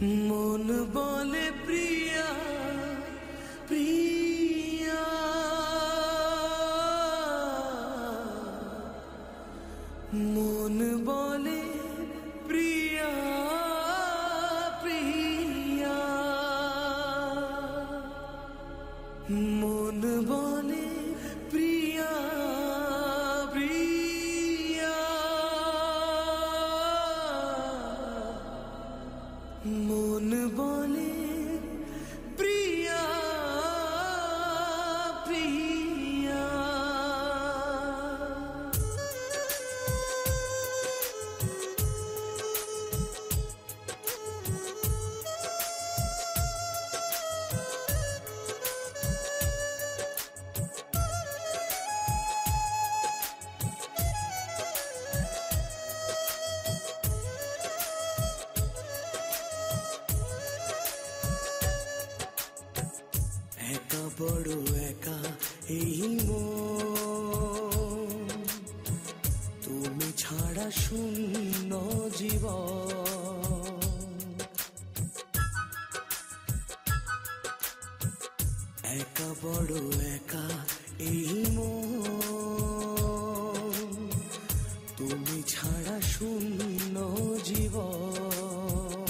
মন বলে প্রিয়া প্রিয়া, মন বলে প্রিয়া প্রিয়া, মন বলে প্রিয়া প্রিয়া, মন বলে প্রিয়া প্রিয়া। একা বড় একা এই মন, তুমি ছাড়া শূন্য জীবন। একা বড় একা এই মন, তুমি ছাড়া শূন্য জীবন।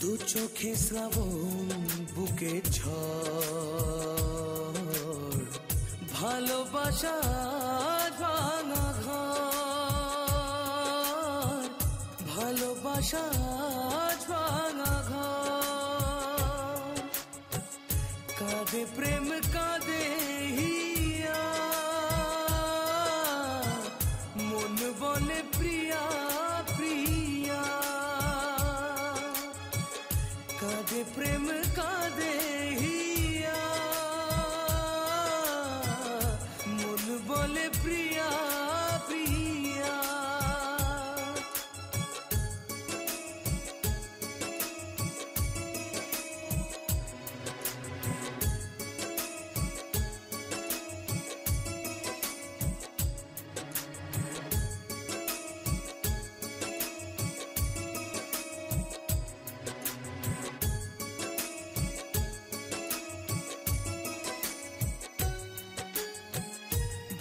দু চোখে শ্রাবণ বুকে ঝড়, ভালোবাসা ভাঙা ঘর, ভালোবাসা ভাঙা ঘর। কাঁদে প্রেম কাঁদে হিয়া, মন বলে প্রিয়া প্রিয়া। কাঁদে প্রেম কাঁদে হিয়া, মন বলে প্রিয়া প্রিয়া।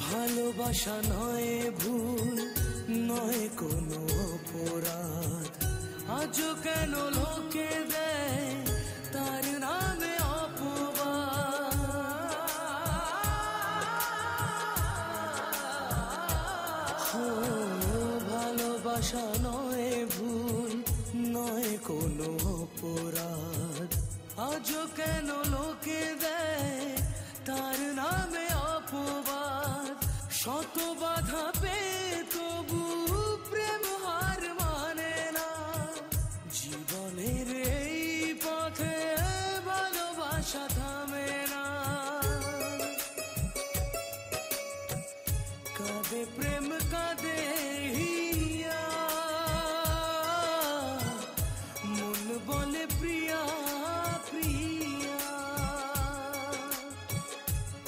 ভালোবাসা নয় ভুল, নয় কোনো অপরাধ, আজও কেন লোকে দেয় তার নামে অপবাদ। ভালোবাসা নয় ভুল, নয় কোনো অপরাধ, আজও কেন লোকে দেয় তার নামে অপবাদ। শত বাধা পেয়ে তবু প্রেম হার মানে না, জীবনের এই পথে ভালোবাসা থামে না। কাঁদে প্রেম কাঁদে হিয়া, মন বলে প্রিয়া প্রিয়া।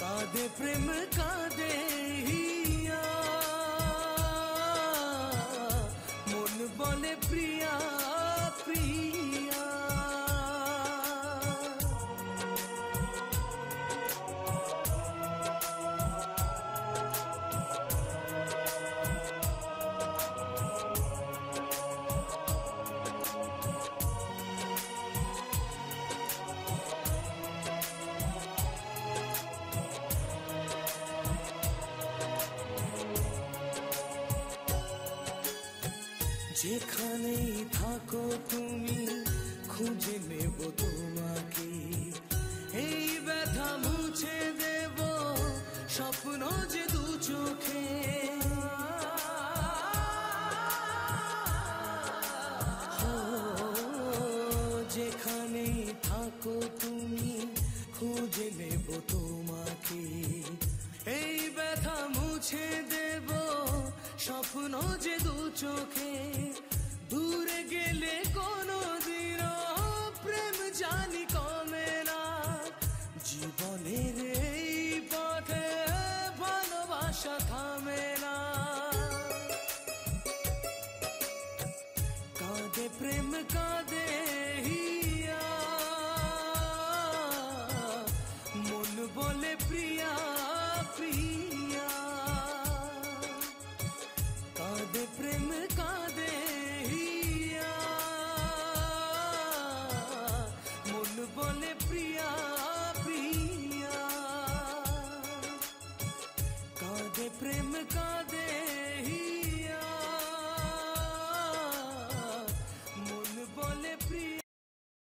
কাঁদে প্রেম কাঁদে হিয়া, মন বলে প্রিয়া প্রিয়া। যেখানেই থাকো তুমি খুঁজে নেব তোমাকে, এই ব্যথা মুছে দেব স্বপ্ন যে দু চোখে। যেখানেই থাকো তুমি খুঁজে নেব তোমাকে, এই ব্যথা মুছে দেব স্বপ্ন যে দু চোখে। দূরে গেলে কোনো দিন প্রেম জানি কমে না, জীবনের এই পথে ভালোবাসা থামে না। কাঁদে প্রেম কাঁদে হিয়া, মন বলে প্রিয়া প্রিয়া। কাঁদে প্রেম কাঁদে হিয়া, মন বলে প্রিয়া প্রিয়া। কাঁদে প্রেম